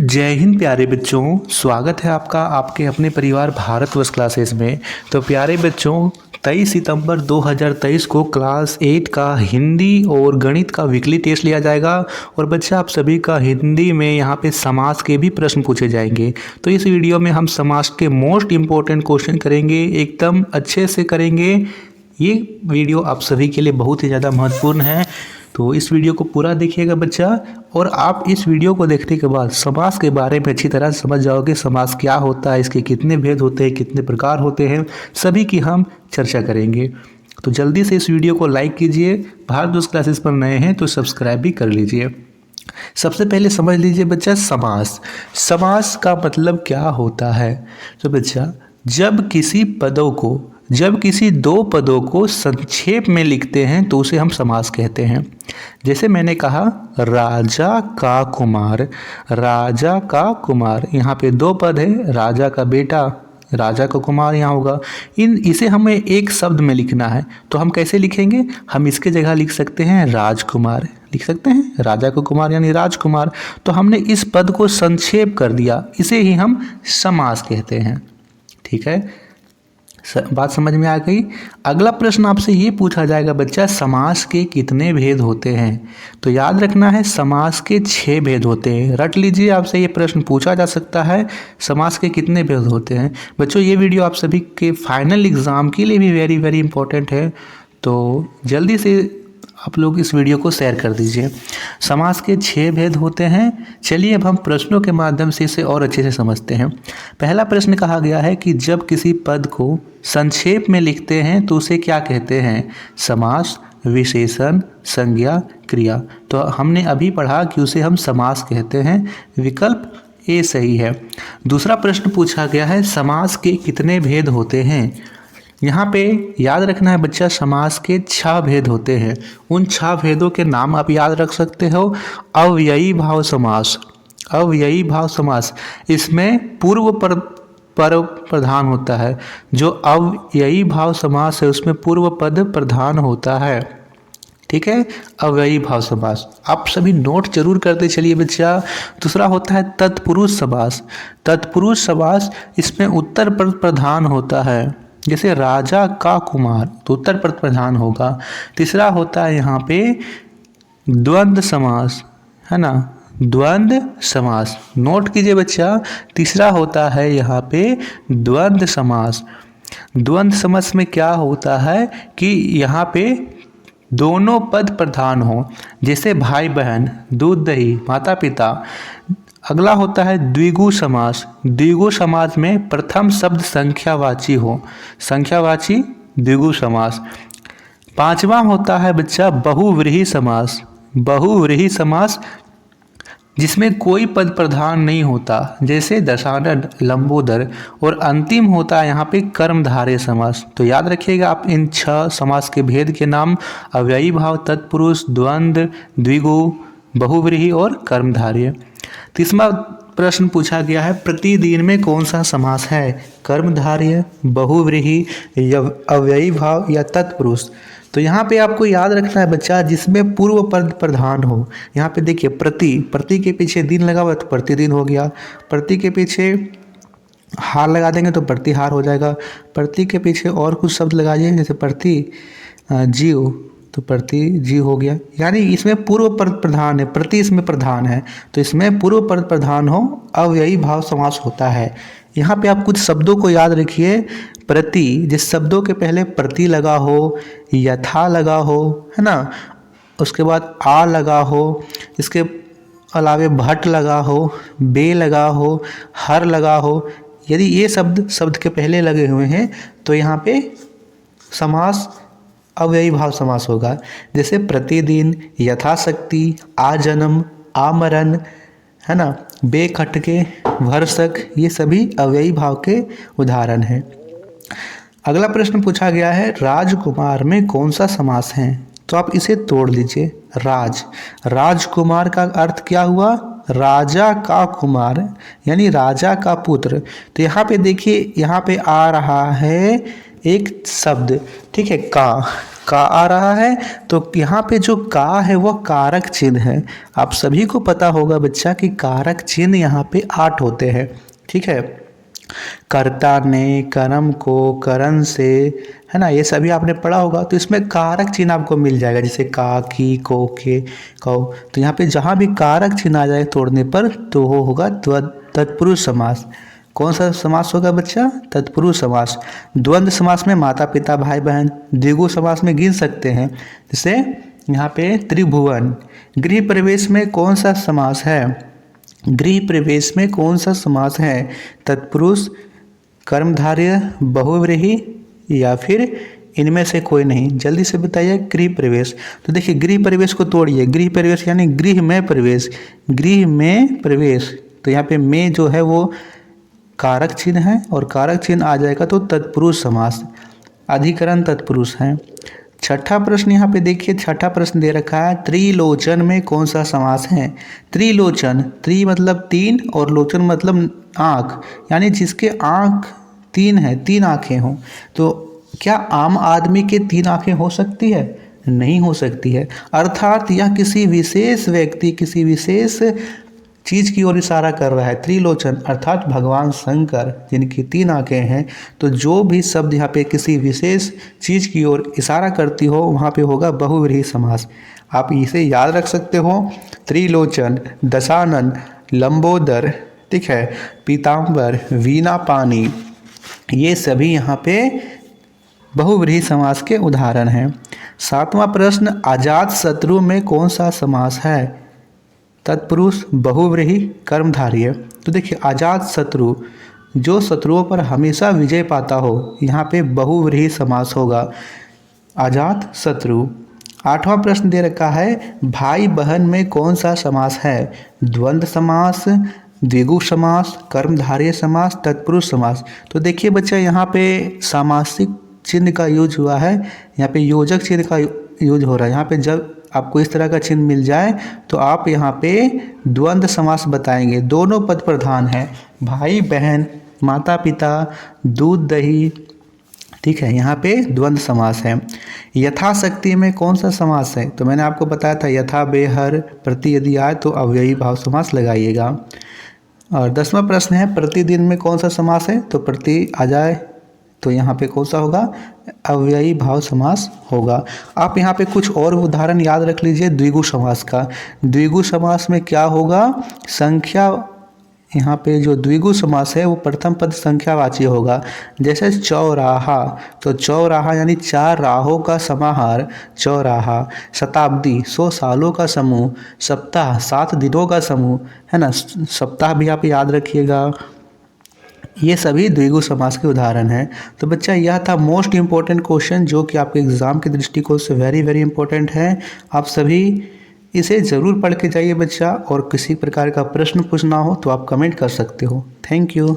जय हिंद प्यारे बच्चों, स्वागत है आपका आपके अपने परिवार भारतवर्ष क्लासेस में। तो प्यारे बच्चों, 23 सितंबर 2023 को क्लास 8 का हिंदी और गणित का वीकली टेस्ट लिया जाएगा। और बच्चा आप सभी का हिंदी में यहाँ पे समास के भी प्रश्न पूछे जाएंगे। तो इस वीडियो में हम समास के मोस्ट इम्पोर्टेंट क्वेश्चन करेंगे, एकदम अच्छे से करेंगे। ये वीडियो आप सभी के लिए बहुत ही ज़्यादा महत्वपूर्ण है, तो इस वीडियो को पूरा देखिएगा बच्चा। और आप इस वीडियो को देखने के बाद समास के बारे में अच्छी तरह समझ जाओगे। समास क्या होता है, इसके कितने भेद होते हैं, कितने प्रकार होते हैं, सभी की हम चर्चा करेंगे। तो जल्दी से इस वीडियो को लाइक कीजिए। भारतवर्ष क्लासेस पर नए हैं तो सब्सक्राइब भी कर लीजिए। सबसे पहले समझ लीजिए बच्चा, समास। समास का मतलब क्या होता है? तो बच्चा, जब किसी दो पदों को संक्षेप में लिखते हैं तो उसे हम समास कहते हैं। जैसे मैंने कहा राजा का कुमार, राजा का कुमार, यहाँ पे दो पद है, राजा का बेटा, राजा का कुमार यहाँ होगा। इसे हमें एक शब्द में लिखना है तो हम कैसे लिखेंगे? हम इसके जगह लिख सकते हैं राजकुमार, लिख सकते हैं राजा का कुमार यानी राजकुमार। तो हमने इस पद को संक्षेप कर दिया, इसे ही हम समास कहते हैं। ठीक है, बात समझ में आ गई। अगला प्रश्न आपसे ये पूछा जाएगा बच्चा, समास के कितने भेद होते हैं? तो याद रखना है, समास के 6 भेद होते हैं। रट लीजिए, आपसे ये प्रश्न पूछा जा सकता है, समास के कितने भेद होते हैं। बच्चों, ये वीडियो आप सभी के फाइनल एग्जाम के लिए भी वेरी वेरी इंपॉर्टेंट है, तो जल्दी से आप लोग इस वीडियो को शेयर कर दीजिए। समास के 6 भेद होते हैं। चलिए अब हम प्रश्नों के माध्यम से इसे और अच्छे से समझते हैं। पहला प्रश्न कहा गया है कि जब किसी पद को संक्षेप में लिखते हैं तो उसे क्या कहते हैं? समास, विशेषण, संज्ञा, क्रिया। तो हमने अभी पढ़ा कि उसे हम समास कहते हैं। विकल्प ए सही है। दूसरा प्रश्न पूछा गया है, समास के कितने भेद होते हैं? यहाँ पे याद रखना है बच्चा, समास के 6 भेद होते हैं। उन 6 भेदों के नाम आप याद रख सकते हो। अव्ययी भाव समास, अव्ययी भाव समास, इसमें पूर्व पर प्रधान होता है। जो अव्ययी भाव समास है उसमें पूर्व पद प्रधान होता है। ठीक है, अव्ययी भाव समास। आप सभी नोट जरूर करते चलिए बच्चा। दूसरा होता है तत्पुरुष समास। तत्पुरुष समास, इसमें उत्तर पद प्रधान होता है। जैसे राजा का कुमार, तो उत्तर पद प्रधान होगा। तीसरा होता है यहाँ पे द्वंद्व समास, है ना, द्वंद्व समास। नोट कीजिए बच्चा, तीसरा होता है यहाँ पे द्वंद्व समास। द्वंद्व समास में क्या होता है कि यहाँ पे दोनों पद प्रधान हो, जैसे भाई बहन, दूध दही, माता पिता। अगला होता है द्विगु समास। द्विगु समास में प्रथम शब्द संख्यावाची हो, संख्यावाची द्विगु समास। पांचवा होता है बच्चा बहुव्रीहि समास। बहुव्रीहि समास जिसमें कोई पद प्रधान नहीं होता, जैसे दशानन, लंबोदर। और अंतिम होता है यहाँ पे कर्मधारय समास। तो याद रखिएगा आप इन 6 समास के भेद के नाम, अव्ययी भाव, तत्पुरुष, द्वंद्व, द्विगु, बहुव्रीहि और कर्मधारय। तीसरा प्रश्न पूछा गया है, प्रतिदिन में कौन सा समास है? कर्मधारय, बहुव्रीहि, अव्ययी भाव या तत्पुरुष। तो यहाँ पे आपको याद रखना है बच्चा, जिसमें पूर्व पद प्रधान हो। यहाँ पे देखिए प्रति के पीछे दिन लगा हुआ तो प्रतिदिन हो गया। प्रति के पीछे हार लगा देंगे तो प्रतिहार हो जाएगा। प्रति के पीछे और कुछ शब्द लगाइए, जैसे प्रति जीव, तो प्रति जीव हो गया। यानी इसमें पूर्व पद प्रधान है, प्रति इसमें प्रधान है, तो इसमें पूर्व पद प्रधान हो, अव्ययी भाव समास होता है। यहाँ पे आप कुछ शब्दों को याद रखिए। प्रति, जिस शब्दों के पहले प्रति लगा हो, यथा लगा हो, है ना, उसके बाद आ लगा हो, इसके अलावे भट्ट लगा हो, बे लगा हो, हर लगा हो। यदि ये शब्द के पहले लगे हुए हैं तो यहाँ पे समास अव्ययी भाव समास होगा। जैसे प्रतिदिन, यथाशक्ति, आजन्म, आमरण, है ना, बेखटके, भरसक, ये सभी अव्ययी भाव के उदाहरण हैं। अगला प्रश्न पूछा गया है, राजकुमार में कौन सा समास है? तो आप इसे तोड़ लीजिए। राजकुमार का अर्थ क्या हुआ? राजा का कुमार, यानी राजा का पुत्र। तो यहाँ पे देखिए, यहाँ पे आ रहा है एक शब्द, ठीक है, का। का आ रहा है, तो यहाँ पे जो का है वह कारक चिन्ह है। आप सभी को पता होगा बच्चा कि कारक चिन्ह यहाँ पे 8 होते हैं, ठीक है। कर्ता ने, कर्म को, करण से, है ना, ये सभी आपने पढ़ा होगा। तो इसमें कारक चिन्ह आपको मिल जाएगा, जैसे का, की, को, के, कौ। तो यहाँ पे जहाँ भी कारक चिन्ह आ जाए तोड़ने पर तो वो होगा तत्पुरुष समास। कौन सा समास होगा बच्चा? तत्पुरुष समास। द्वंद्व समास में माता पिता भाई बहन, द्विगु समास में गिन सकते हैं, जैसे यहाँ पे त्रिभुवन। गृह प्रवेश में कौन सा समास है? गृह प्रवेश में कौन सा समास है? तत्पुरुष, कर्मधारय, बहुव्रीहि या फिर इनमें से कोई नहीं? जल्दी से बताइए। गृह प्रवेश। तो देखिए गृह प्रवेश को तोड़िए। गृह प्रवेश यानी गृह में प्रवेश, गृह में प्रवेश। तो यहाँ पे में जो है वो कारक चिन्ह है और कारक चिन्ह आ जाएगा तो तत्पुरुष समास, अधिकरण तत्पुरुष है। छठा प्रश्न यहाँ पे देखिए, छठा प्रश्न दे रखा है त्रिलोचन में कौन सा समास है? त्रिलोचन, त्रि मतलब 3 और लोचन मतलब आँख, यानी जिसके आँख 3 है, 3 आँखें हों। तो क्या आम आदमी के 3 आँखें हो सकती है? नहीं हो सकती है। अर्थात यह किसी विशेष व्यक्ति, किसी विशेष चीज की ओर इशारा कर रहा है। त्रिलोचन अर्थात भगवान शंकर जिनकी 3 आंखें हैं। तो जो भी शब्द यहाँ पे किसी विशेष चीज की ओर इशारा करती हो वहाँ पे होगा बहुव्रीहि समास। आप इसे याद रख सकते हो। त्रिलोचन, दशानन, लंबोदर, ठीक है, पीताम्बर, वीणा पानी, ये सभी यहाँ पे बहुव्रीहि समास के उदाहरण हैं। 7वां प्रश्न, अजात शत्रु में कौन सा समास है? तत्पुरुष, बहुव्रीहि, कर्मधारय। तो देखिए अजात शत्रु, जो शत्रुओं पर हमेशा विजय पाता हो, यहाँ पे बहुव्रीहि समास होगा, अजात शत्रु। 8वां प्रश्न दे रखा है भाई बहन में कौन सा समास है? द्वंद्व समास, द्विगु समास, कर्मधारय समास, तत्पुरुष समास। तो देखिए बच्चा यहाँ पे सामासिक चिन्ह का यूज हुआ है, यहाँ पे योजक चिन्ह का यूज हो रहा है। यहाँ पे जब आपको इस तरह का चिन्ह मिल जाए तो आप यहाँ पे द्वंद्व समास बताएंगे। दोनों पद प्रधान है, भाई बहन, माता पिता, दूध दही, ठीक है, यहाँ पे द्वंद्व समास है। यथाशक्ति में कौन सा समास है? तो मैंने आपको बताया था यथा, बेहर, प्रति यदि आए तो अव्ययी भाव समास लगाइएगा। और 10वां प्रश्न है प्रतिदिन में कौन सा समास है? तो प्रति आ जाए तो यहाँ पे कौन सा होगा? अव्ययी भाव समास होगा। आप यहाँ पे कुछ और उदाहरण याद रख लीजिए द्विगु समास का। द्विगु समास में क्या होगा? संख्या, यहाँ पे जो द्विगु समास है वो प्रथम पद संख्यावाची होगा। जैसे चौराहा, तो चौराहा यानी 4 राहों का समाहार, चौराहा। शताब्दी, 100 सालों का समूह। सप्ताह, 7 दिनों का समूह, है ना, सप्ताह भी आप याद रखिएगा। ये सभी द्विगु समास के उदाहरण हैं। तो बच्चा यह था मोस्ट इम्पोर्टेंट क्वेश्चन जो कि आपके एग्जाम के दृष्टिकोण से वेरी वेरी इंपॉर्टेंट है। आप सभी इसे ज़रूर पढ़ के जाइए बच्चा, और किसी प्रकार का प्रश्न पूछना हो तो आप कमेंट कर सकते हो। Thank you.